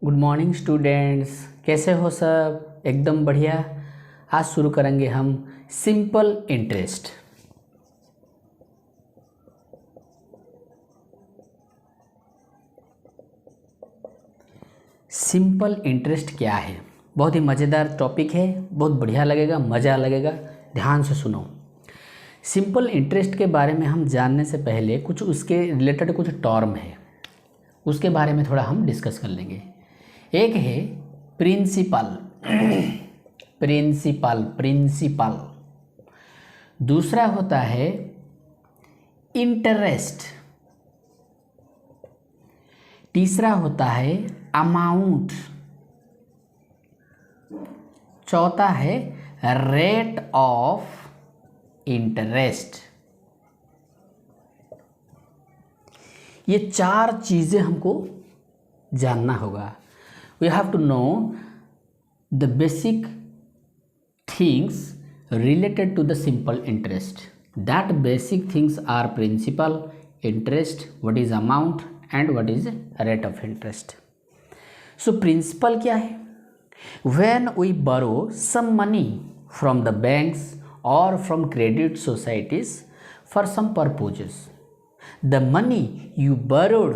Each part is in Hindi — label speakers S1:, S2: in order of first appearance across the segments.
S1: गुड मॉर्निंग स्टूडेंट्स, कैसे हो सब? एकदम बढ़िया। आज शुरू करेंगे हम सिंपल इंटरेस्ट। सिंपल इंटरेस्ट क्या है? बहुत ही मज़ेदार टॉपिक है, बहुत बढ़िया लगेगा, मज़ा लगेगा। ध्यान से सुनो। सिंपल इंटरेस्ट के बारे में हम जानने से पहले कुछ उसके रिलेटेड कुछ टर्म है, उसके बारे में थोड़ा हम डिस्कस कर लेंगे। एक है प्रिंसिपल प्रिंसिपल। दूसरा होता है इंटरेस्ट। तीसरा होता है अमाउंट। चौथा है रेट ऑफ इंटरेस्ट। ये चार चीज़ें हमको जानना होगा। We have to know the basic things related to the simple interest. That basic things are principal, interest, what is amount and what is rate of interest. So principal क्या है? When we borrow some money from the banks or from credit societies for some purposes, the money you borrowed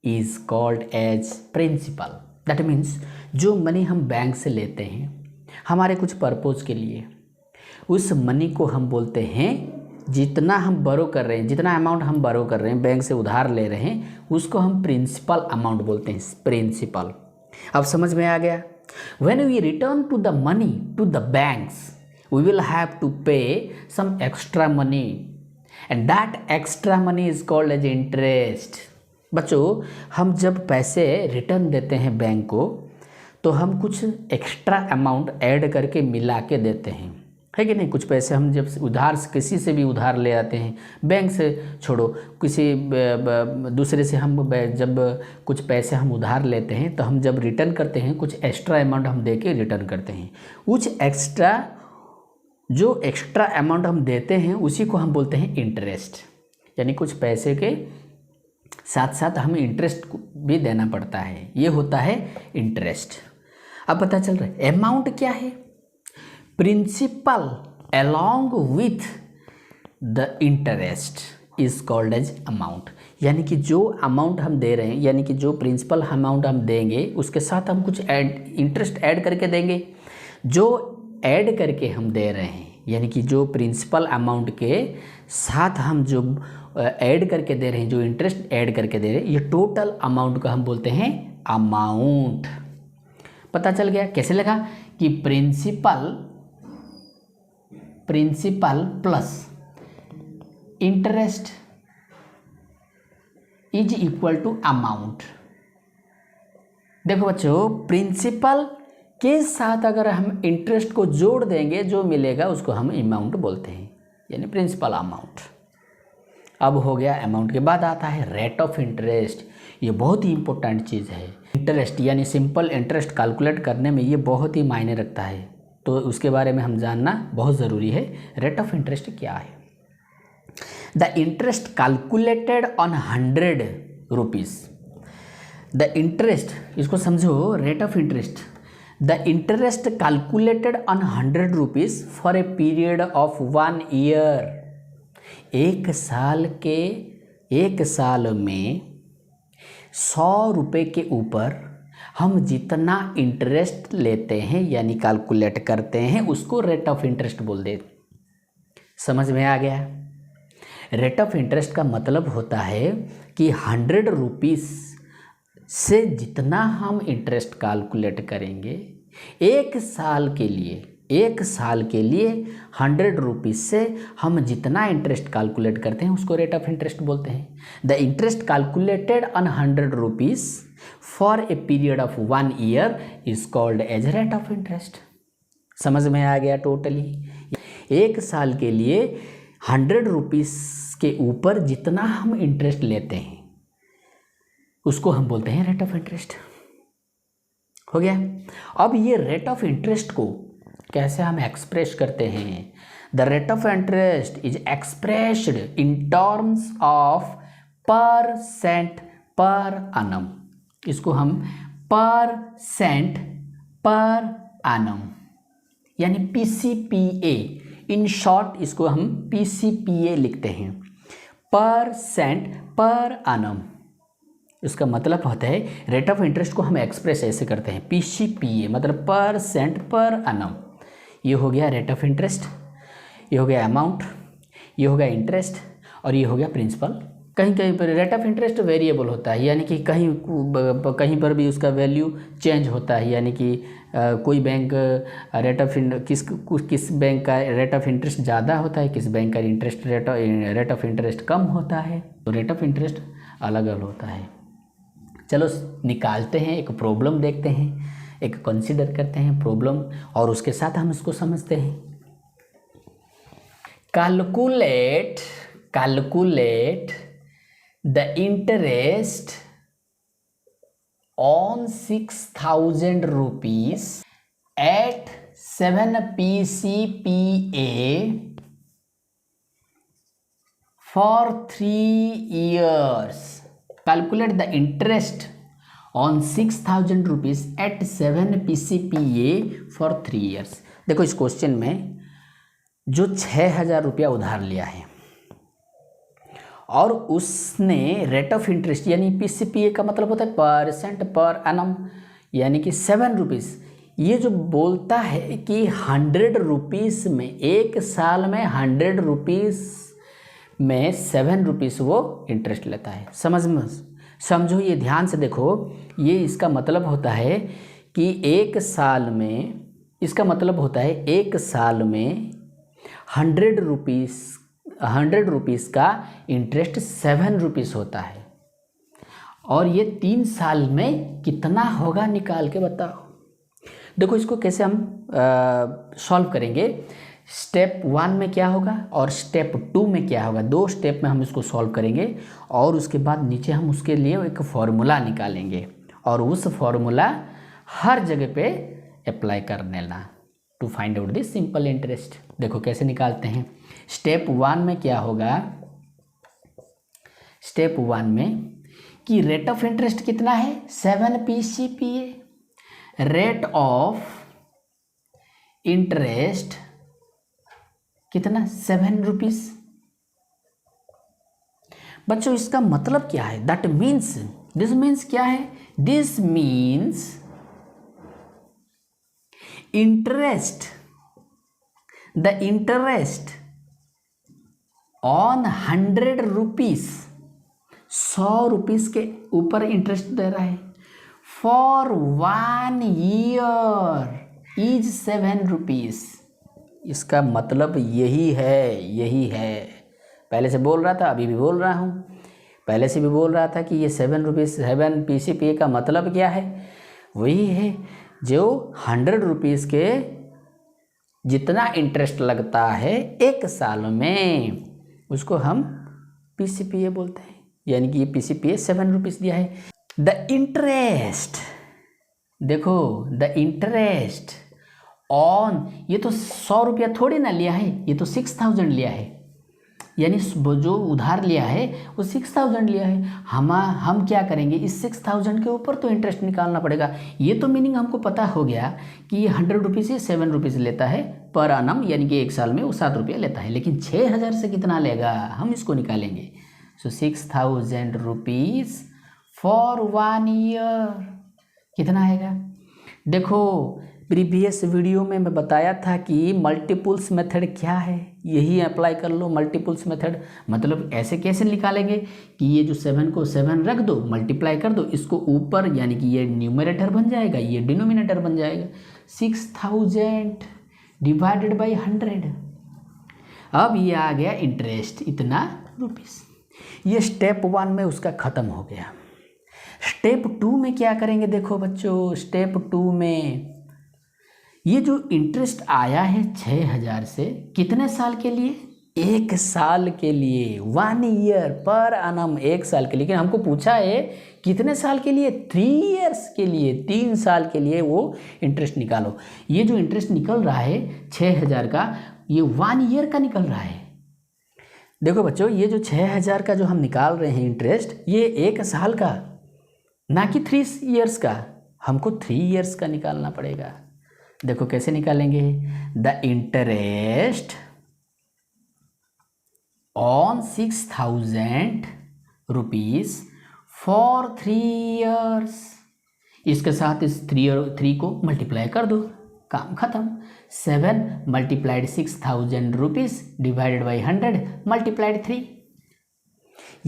S1: is called as principal. That means जो मनी हम बैंक से लेते हैं हमारे कुछ पर्पज़ के लिए, उस मनी को हम बोलते हैं, जितना हम बोरो कर रहे हैं, जितना अमाउंट हम बोरो कर रहे हैं, बैंक से उधार ले रहे हैं, उसको हम प्रिंसिपल अमाउंट बोलते हैं, प्रिंसिपल। अब समझ में आ गया? When we return to the money to the banks we will have to pay some extra money and that extra money is called as interest. बच्चों, हम जब पैसे रिटर्न देते हैं बैंक को तो हम कुछ एक्स्ट्रा अमाउंट ऐड करके मिला के देते हैं, है कि नहीं? कुछ पैसे हम जब उधार किसी से भी उधार ले आते हैं, बैंक से छोड़ो, किसी दूसरे से हम जब कुछ पैसे हम उधार लेते हैं तो हम जब रिटर्न करते हैं कुछ एक्स्ट्रा अमाउंट हम दे के रिटर्न करते हैं। जो एक्स्ट्रा अमाउंट हम देते हैं उसी को हम बोलते हैं इंटरेस्ट। यानी कुछ पैसे के साथ साथ हमें इंटरेस्ट भी देना पड़ता है, ये होता है इंटरेस्ट। अब पता चल रहा है अमाउंट क्या है? Principal along with the interest is called as amount। यानी कि जो अमाउंट हम दे रहे हैं, यानी कि जो प्रिंसिपल अमाउंट हम देंगे उसके साथ हम कुछ इंटरेस्ट ऐड करके देंगे। जो ऐड करके हम दे रहे हैं, यानी कि जो प्रिंसिपल अमाउंट के साथ हम जो ऐड करके दे रहे हैं, जो इंटरेस्ट ऐड करके दे रहे हैं, ये टोटल अमाउंट को हम बोलते हैं अमाउंट। पता चल गया कैसे लगा कि principal plus interest is equal to amount. देखो बच्चों, प्रिंसिपल के साथ अगर हम इंटरेस्ट को जोड़ देंगे, जो मिलेगा उसको हम अमाउंट बोलते हैं, यानी प्रिंसिपल अमाउंट। अब हो गया अमाउंट के बाद आता है रेट ऑफ इंटरेस्ट। ये बहुत ही इंपॉर्टेंट चीज़ है। इंटरेस्ट यानी सिंपल इंटरेस्ट कैलकुलेट करने में ये बहुत ही मायने रखता है, तो उसके बारे में हम जानना बहुत ज़रूरी है। रेट ऑफ इंटरेस्ट क्या है? The interest calculated on 100 rupees. The interest, इसको समझो, rate of interest, the interest calculated on 100 rupees for a period of 1 year. एक साल में 100 रुपये के ऊपर हम जितना इंटरेस्ट लेते हैं यानी कैलकुलेट करते हैं उसको रेट ऑफ इंटरेस्ट बोल दे। समझ में आ गया? रेट ऑफ इंटरेस्ट का मतलब होता है कि 100 रुपीज़ से जितना हम इंटरेस्ट कैलकुलेट करेंगे एक साल के लिए 100 रुपीज़ से हम जितना इंटरेस्ट कैलकुलेट करते हैं उसको रेट ऑफ इंटरेस्ट बोलते हैं। The interest calculated on 100 rupees for a period of 1 year is called as rate of interest. समझ में आ गया? टोटली एक साल के लिए 100 रुपीज़ के ऊपर जितना हम इंटरेस्ट लेते हैं उसको हम बोलते हैं रेट ऑफ इंटरेस्ट। हो गया? अब ये रेट ऑफ इंटरेस्ट को कैसे हम एक्सप्रेस करते हैं? The rate of interest is expressed in terms of % पर annum। इसको हम परसेंट पर एनम, यानी PCPA। इन शॉर्ट इसको हम PCPA लिखते हैं, परसेंट पर एनम। इसका मतलब होता है रेट ऑफ इंटरेस्ट को हम एक्सप्रेस ऐसे करते हैं PCPA, मतलब परसेंट पर एनम। ये हो गया रेट ऑफ इंटरेस्ट, ये हो गया अमाउंट, ये हो गया इंटरेस्ट, और ये हो गया प्रिंसिपल। कहीं कहीं पर रेट ऑफ इंटरेस्ट वेरिएबल होता है, यानी कि कहीं पर भी उसका वैल्यू चेंज होता है, यानी कि कोई बैंक किस बैंक का रेट ऑफ इंटरेस्ट ज़्यादा होता है, किस बैंक का रेट ऑफ इंटरेस्ट कम होता है, तो रेट ऑफ इंटरेस्ट अलग अलग होता है। चलो निकालते हैं, एक प्रॉब्लम देखते हैं, एक कंसीडर करते हैं प्रॉब्लम, और उसके साथ हम इसको समझते हैं। Calculate the interest on 6,000 rupees at 7 PCPA for 3 years. Calculate the interest on 6,000 rupees at 7 PCPA for 3 years. देखो इस क्वेश्चन में जो 6,000 रुपया उधार लिया है और उसने रेट ऑफ इंटरेस्ट यानी PCPA का मतलब होता है परसेंट पर एनम, यानी कि 7 रुपीज़। ये जो बोलता है कि 100 रुपीज़ में, एक साल में 100 रुपीज़ में 7 रुपीज़ वो इंटरेस्ट लेता है। समझो, ये ध्यान से देखो, ये इसका मतलब होता है कि एक साल में, इसका मतलब होता है एक साल में 100 रुपीज़ का इंटरेस्ट 7 रुपीज़ होता है, और ये 3 साल में कितना होगा निकाल के बताओ। देखो इसको कैसे हम सॉल्व करेंगे। स्टेप 1 में क्या होगा और स्टेप 2 में क्या होगा, 2 स्टेप में हम इसको सॉल्व करेंगे, और उसके बाद नीचे हम उसके लिए एक फॉर्मूला निकालेंगे, और उस फॉर्मूला हर जगह पे अप्लाई कर लेना to find out this simple interest. देखो कैसे निकालते हैं। स्टेप 1 में क्या होगा, स्टेप 1 में कि रेट ऑफ इंटरेस्ट कितना है 7 PCPA, रेट ऑफ इंटरेस्ट कितना 7 रुपीज़। बच्चों इसका मतलब क्या है, दैट मीन्स, दिस मीन्स क्या है, this means interest, the interest on 100 rupees, 100 rupees के ऊपर इंटरेस्ट दे रहा है, फॉर 1 ईयर इज 7 रुपीज़। इसका मतलब यही है। पहले से बोल रहा था, अभी भी बोल रहा हूँ, पहले से भी बोल रहा था कि ये 7 रुपीज़ 7 PCPA का मतलब क्या है, वही है जो 100 रुपीज़ के जितना इंटरेस्ट लगता है एक साल में, उसको हम PCPA बोलते हैं, यानी कि ये PCPA 7 रुपीज़ दिया है। द इंटरेस्ट, देखो द इंटरेस्ट ऑन, ये तो 100 रुपया थोड़ी ना लिया है, ये तो 6,000 लिया है, यानी जो उधार लिया है वो 6,000 लिया है। हम क्या करेंगे, इस 6,000 के ऊपर तो इंटरेस्ट निकालना पड़ेगा। ये तो मीनिंग हमको पता हो गया कि ये 100 रुपीज़ से 7 रुपीज़ लेता है पर एनम, यानी कि एक साल में वो 7 रुपया लेता है, लेकिन 6,000 से कितना लेगा हम इसको निकालेंगे। सो 6,000 रुपीज़ फॉर 1 ईयर कितना आएगा। देखो प्रीवियस वीडियो में मैं बताया था कि मल्टीपल्स मेथड क्या है, यही अप्लाई कर लो। मल्टीपल्स मेथड मतलब ऐसे कैसे निकालेंगे कि ये जो 7 को 7 रख दो, मल्टीप्लाई कर दो, इसको ऊपर, यानी कि ये न्यूमरेटर बन जाएगा, ये डिनोमिनेटर बन जाएगा। 6,000 डिवाइडेड बाई 100, अब ये आ गया इंटरेस्ट इतना रुपीज़। ये स्टेप 1 में उसका ख़त्म हो गया। स्टेप 2 में क्या करेंगे, देखो बच्चों स्टेप 2 में ये जो इंटरेस्ट आया है 6,000 से, कितने साल के लिए, एक साल के लिए, 1 ईयर पर एनम, एक साल के लिए। लेकिन हमको पूछा है कितने साल के लिए, 3 ईयर्स के लिए, 3 साल के लिए वो इंटरेस्ट निकालो। ये जो इंटरेस्ट निकल रहा है 6,000 का, ये 1 ईयर का निकल रहा है। देखो बच्चों ये जो 6,000 का जो हम निकाल रहे हैं इंटरेस्ट, ये एक साल का, ना कि 3 ईयर्स का। हमको 3 ईयर्स का निकालना पड़ेगा। देखो कैसे निकालेंगे, the interest on 6,000 rupees for 3 years. इसके साथ इस 3 को मल्टीप्लाई कर दो, काम खत्म। 7 multiplied 6,000 rupees divided by 100 multiplied 3,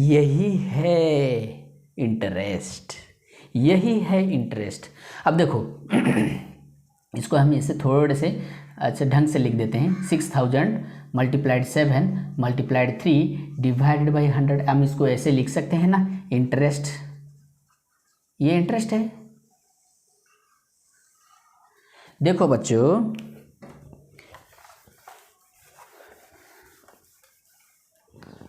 S1: यही है इंटरेस्ट, यही है इंटरेस्ट। अब देखो इसको हम इसे थोड़े से अच्छा ढंग से लिख देते हैं। 6,000 मल्टीप्लाइड 7 मल्टीप्लाइड 3 डिवाइडेड बाई 100। हम इसको ऐसे लिख सकते हैं ना, इंटरेस्ट, ये इंटरेस्ट है। देखो बच्चों,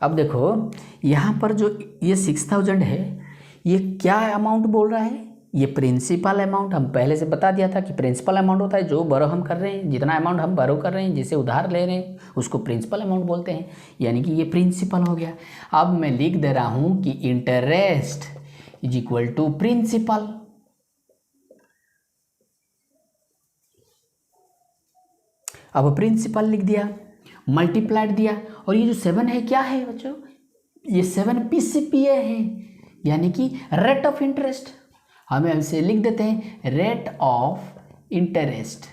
S1: अब देखो यहाँ पर जो ये 6,000 है, ये क्या अमाउंट बोल रहा है, ये प्रिंसिपल अमाउंट। हम पहले से बता दिया था कि प्रिंसिपल अमाउंट होता है जो बोरो हम कर रहे हैं, जितना अमाउंट हम बोरो कर रहे हैं, जिसे उधार ले रहे हैं, उसको प्रिंसिपल अमाउंट बोलते हैं, यानी कि ये प्रिंसिपल हो गया। अब मैं लिख दे रहा हूँ कि interest is equal to principal. अब प्रिंसिपल लिख दिया, मल्टीप्लाइड दिया, और ये जो 7 है क्या है बच्चों, ये 7 PCPA है, यानी कि रेट ऑफ इंटरेस्ट। हम इसे लिख देते हैं रेट ऑफ इंटरेस्ट,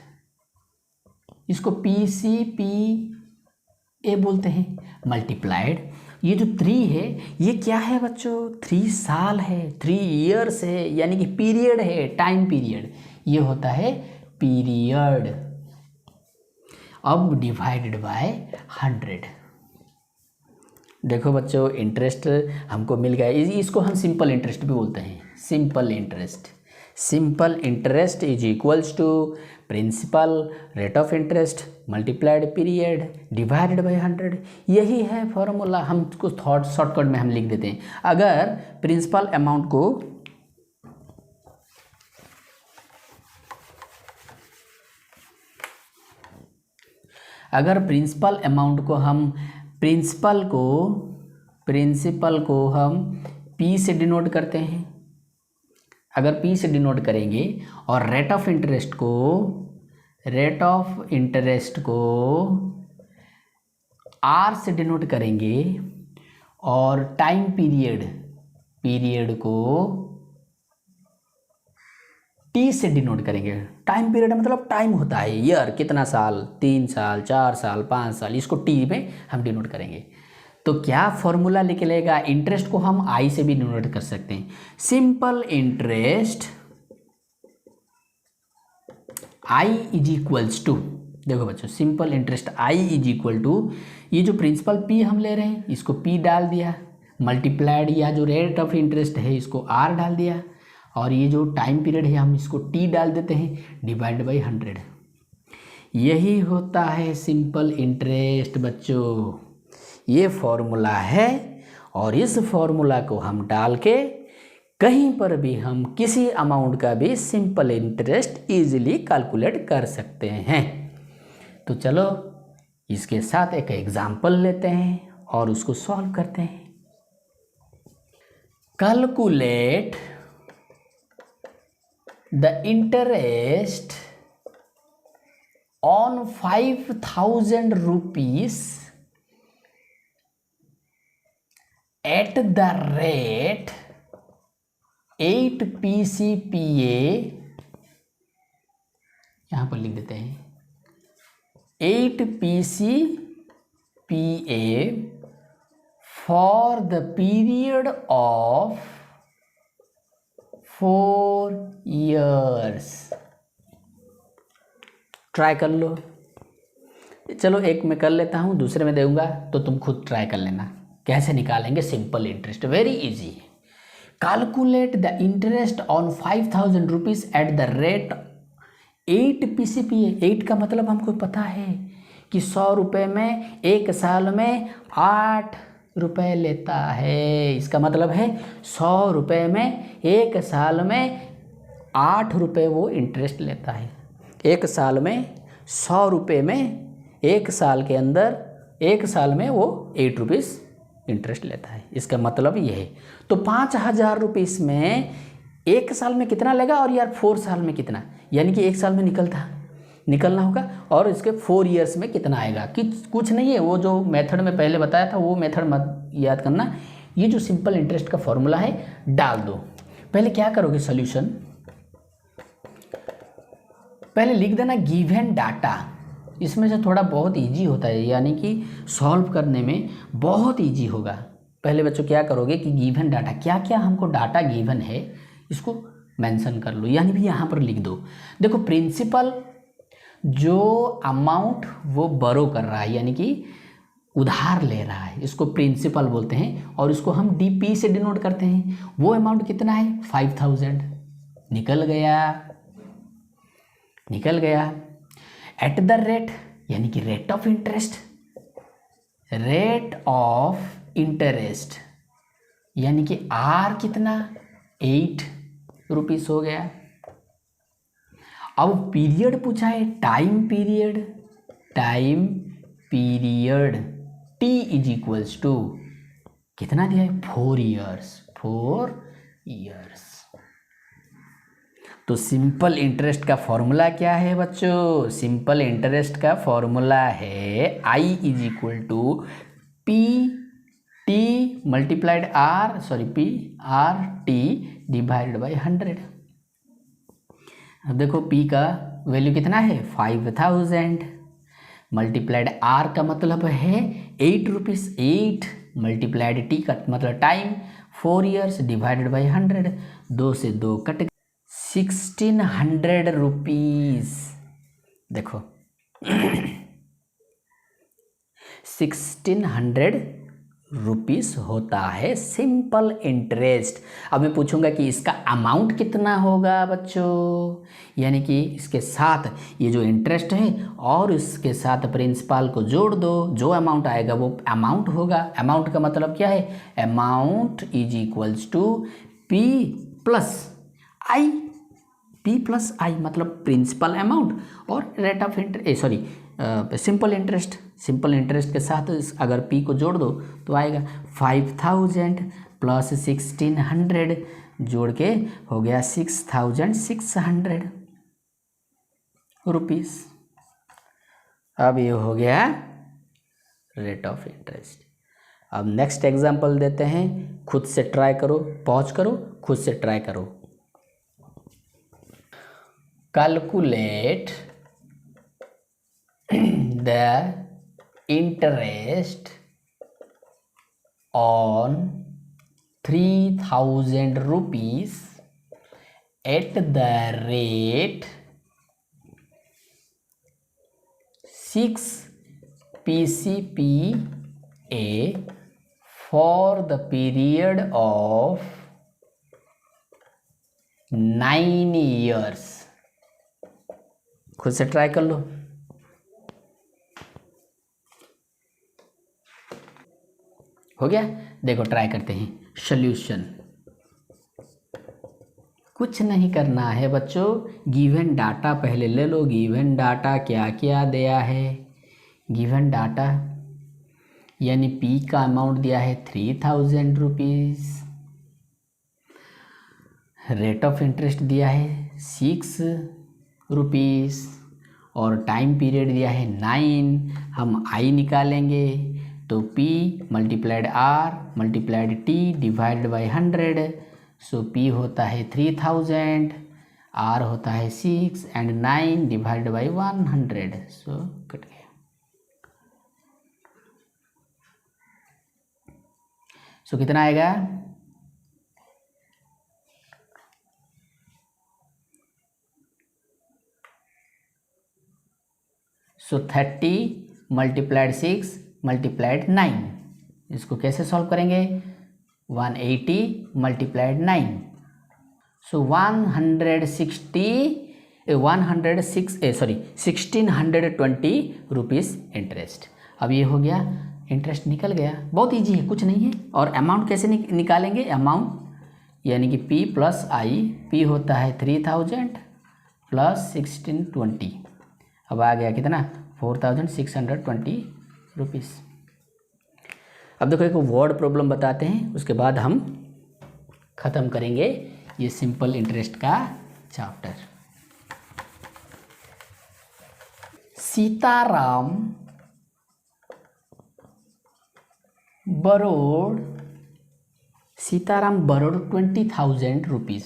S1: इसको PCPA बोलते हैं। मल्टीप्लाइड ये जो 3 है, ये क्या है बच्चों, 3 साल है, 3 ईयर्स है, यानी कि पीरियड है, टाइम पीरियड, ये होता है पीरियड। अब डिवाइडेड बाय 100। देखो बच्चों, इंटरेस्ट हमको मिल गया। इसको हम सिंपल इंटरेस्ट भी बोलते हैं, simple interest. Simple interest is equals to principal rate of interest multiplied period divided by 100। यही है फॉर्मूला। हम इसको शॉर्टकट में हम लिख देते हैं। अगर प्रिंसिपल अमाउंट को प्रिंसिपल को हम P से डिनोट करते हैं, अगर P से डिनोट करेंगे, और रेट ऑफ इंटरेस्ट को R से डिनोट करेंगे, और टाइम पीरियड को T से डिनोट करेंगे। टाइम पीरियड मतलब टाइम होता है, ईयर, कितना साल, 3 साल, 4 साल, 5 साल, इसको T में हम डिनोट करेंगे। तो क्या फॉर्मूला निकलेगा, इंटरेस्ट को हम I से भी डिनोट कर सकते हैं। Simple interest I is equals to, देखो बच्चों, simple interest I is equal to, ये जो प्रिंसिपल P हम ले रहे हैं इसको P डाल दिया, मल्टीप्लाइड या जो रेट ऑफ इंटरेस्ट है इसको R डाल दिया, और ये जो टाइम पीरियड है हम इसको T डाल देते हैं, डिवाइड बाई 100। यही होता है सिंपल इंटरेस्ट बच्चों, ये फॉर्मूला है। और इस फॉर्मूला को हम डाल के कहीं पर भी हम किसी अमाउंट का भी सिंपल इंटरेस्ट इजीली कैलकुलेट कर सकते हैं। तो चलो इसके साथ एक एग्जाम्पल लेते हैं और उसको सॉल्व करते हैं। Calculate the interest on 5,000 rupees at the rate 8 PCPA, यहां पर लिख देते हैं 8 PCPA for the period of 4 years। Try कर लो। चलो एक मैं कर लेता हूँ, दूसरे में दूंगा तो तुम खुद ट्राई कर लेना कैसे निकालेंगे सिंपल इंटरेस्ट। वेरी इजी है। Calculate the interest on 5,000 rupees at the rate 8 PCPA। 8 का मतलब हमको पता है कि 100 रुपये में 1 साल में 8 रुपये लेता है। इसका मतलब है 100 रुपये में 1 साल में 8 रुपये वो इंटरेस्ट लेता है। 1 साल में 100 रुपये में 1 साल के अंदर 1 साल में वो 8 रुपीज़ इंटरेस्ट लेता है। इसका मतलब ये है। तो 5,000 रुपीज़ में 1 साल में कितना लेगा और यार 4 साल में कितना, यानी कि 1 साल में निकलना होगा और इसके 4 ईयर्स में कितना आएगा। कि कुछ नहीं है, वो जो मेथड में पहले बताया था वो मेथड मत याद करना, ये जो सिंपल इंटरेस्ट का फॉर्मूला है डाल दो। पहले क्या करोगे सॉल्यूशन, पहले लिख देना गिवन डाटा, इसमें से थोड़ा बहुत इजी होता है, यानी कि सॉल्व करने में बहुत इजी होगा। पहले बच्चों क्या करोगे कि गिवन डाटा, क्या क्या हमको डाटा गिवन है इसको मेंशन कर लो, यानी भी यहाँ पर लिख दो। देखो प्रिंसिपल जो अमाउंट वो बोरो कर रहा है, यानी कि उधार ले रहा है, इसको प्रिंसिपल बोलते हैं और इसको हम डीपी से डिनोट करते हैं। वो अमाउंट कितना है 5000, निकल गया। एट द रेट, यानी कि रेट ऑफ इंटरेस्ट, यानी कि आर कितना 8 रुपीस हो गया। अब पीरियड पूछा है, time period T is equals to कितना दिया है 4 ईयर्स। तो सिंपल इंटरेस्ट का फॉर्मूला क्या है बच्चों, सिंपल इंटरेस्ट का फॉर्मूला है I is equal to P T multiplied P R T divided by 100। अब देखो P का वैल्यू कितना है 5000, मल्टीप्लाइड R का मतलब है 8 रुपीस, 8 मल्टीप्लाइड T का मतलब टाइम 4 ईयर्स डिवाइडेड बाई 100, 2 से 2 कट 1600 रुपीस। देखो 1600 रुपीस होता है सिंपल इंटरेस्ट। अब मैं पूछूंगा कि इसका अमाउंट कितना होगा बच्चों, यानी कि इसके साथ ये जो इंटरेस्ट है और इसके साथ प्रिंसिपल को जोड़ दो, जो अमाउंट आएगा वो अमाउंट होगा। अमाउंट का मतलब क्या है, amount is equals to P plus I मतलब प्रिंसिपल अमाउंट और रेट ऑफ सिंपल इंटरेस्ट के साथ अगर P को जोड़ दो तो आएगा 5000 प्लस 1600 जोड़ के हो गया 6600 रुपीस। अब ये हो गया रेट ऑफ इंटरेस्ट। अब नेक्स्ट एग्जांपल देते हैं, खुद से ट्राई करो, पॉज करो, खुद से ट्राई करो। Calculate the interest on 3000 rupees at the rate 6 PCPA for the period of 9 years। खुद से ट्राई कर लो। हो गया, देखो ट्राई करते हैं सॉल्यूशन। कुछ नहीं करना है बच्चों, गिवन डाटा पहले ले लो। गिवन डाटा क्या क्या दिया है, गिवन डाटा यानी P का अमाउंट दिया है 3000 रुपीज़, रेट ऑफ इंटरेस्ट दिया है 6 रुपीज़ और टाइम पीरियड दिया है 9। हम I निकालेंगे तो P multiplied R multiplied T divided by 100। So P होता है 3000, R होता है 6 and 9 divided by 100। So cut गया। सो कितना आएगा, सो 30 मल्टीप्लाइड 6 मल्टीप्लाइड 9। इसको कैसे सॉल्व करेंगे, 180 मल्टीप्लाइड 9। सो 1620 रुपीज़ इंटरेस्ट। अब ये हो गया, इंटरेस्ट निकल गया, बहुत इजी है, कुछ नहीं है। और अमाउंट कैसे निकालेंगे, अमाउंट यानी कि P प्लस आई, P होता है 3000 प्लस 1620, अब आ गया कितना 4620 रुपीज़। अब देखो एक वर्ड प्रॉब्लम बताते हैं, उसके बाद हम ख़त्म करेंगे ये सिंपल इंटरेस्ट का chapter. Sitaram borrowed 20,000 rupees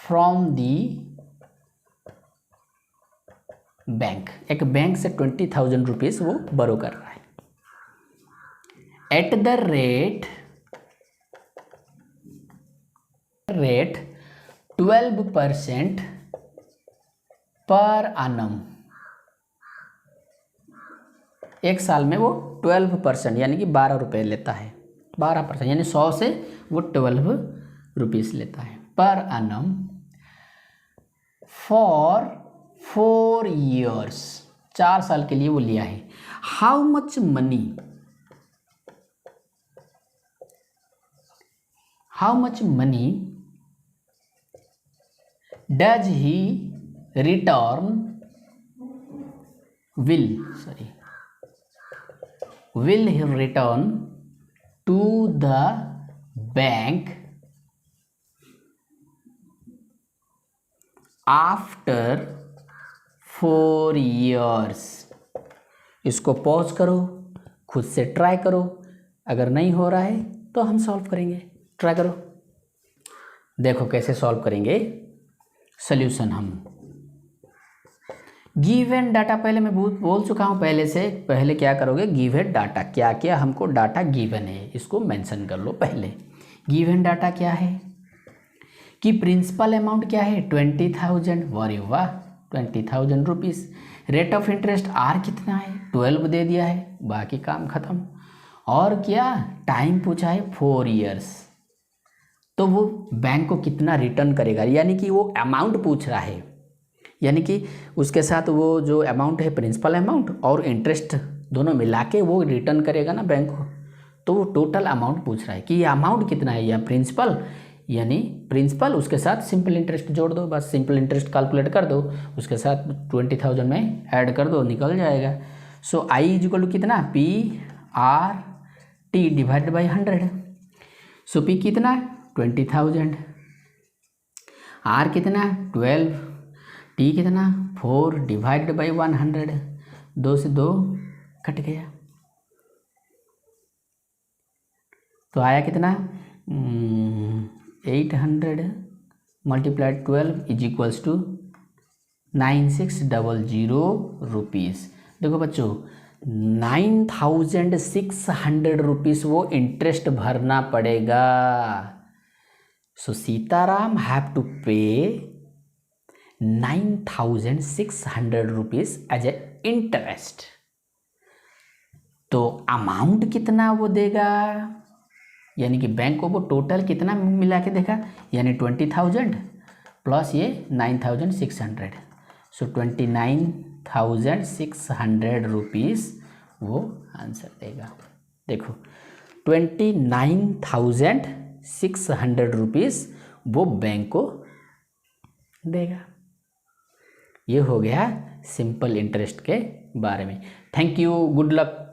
S1: from the bank. एक बैंक से 20,000 रुपीज़ वो बरो कर रहा है एट द रेट 12% पर annum। एक साल में वो 12% यानी कि 12 रुपये लेता है, 12% यानी 100 से वो 12 रुपीज़ लेता है पर annum फॉर 4 years, 4 साल के लिए वो लिया है। How much money does he return will he return to the bank after 4 years। इसको पॉज करो, खुद से ट्राई करो, अगर नहीं हो रहा है तो हम सॉल्व करेंगे। ट्राई करो, देखो कैसे सॉल्व करेंगे सॉल्यूशन हम। गिवन डाटा पहले मैं बोल चुका हूँ पहले से। पहले क्या करोगे, गिवन डाटा, क्या क्या हमको डाटा गिवन है इसको मेंशन कर लो पहले। गिवन डाटा क्या है कि प्रिंसिपल अमाउंट क्या है 20,000, वाह वाह 20,000 rupees. Rate of interest R कितना है 12 दे दिया है, बाकी काम ख़त्म। और क्या टाइम पूछा है 4 years। तो वो बैंक को कितना रिटर्न करेगा, यानी कि वो अमाउंट पूछ रहा है, यानी कि उसके साथ वो जो अमाउंट है प्रिंसिपल अमाउंट और इंटरेस्ट दोनों मिला के वो रिटर्न करेगा ना बैंक को। तो वो टोटल अमाउंट पूछ रहा है कि ये अमाउंट कितना है, या प्रिंसिपल यानी प्रिंसिपल उसके साथ सिंपल इंटरेस्ट जोड़ दो, बस सिंपल इंटरेस्ट कैलकुलेट कर दो, उसके साथ 20,000 में ऐड कर दो, निकल जाएगा। सो आई इज इक्वल टू कितना PRT divided by 100। So P कितना 20,000, R कितना 12, T कितना 4 डिवाइडेड बाई 100, 2 से 2 कट गया तो आया कितना 800 multiplied 12 is equals to 9600 rupees. देखो बच्चों 9,600 रुपीज़ वो इंटरेस्ट भरना पड़ेगा। सो सीताराम हैव टू पे 9,600 रुपीज़ एज ए इंटरेस्ट। तो अमाउंट कितना वो देगा, यानी कि बैंक को वो टोटल कितना मिला के देगा, यानी 20,000 प्लस ये 9,600। सो 29,600 रुपीज़ वो आंसर देगा। देखो 29,600 रुपीज़ वो बैंक को देगा। ये हो गया सिंपल इंटरेस्ट के बारे में। Thank you, good luck.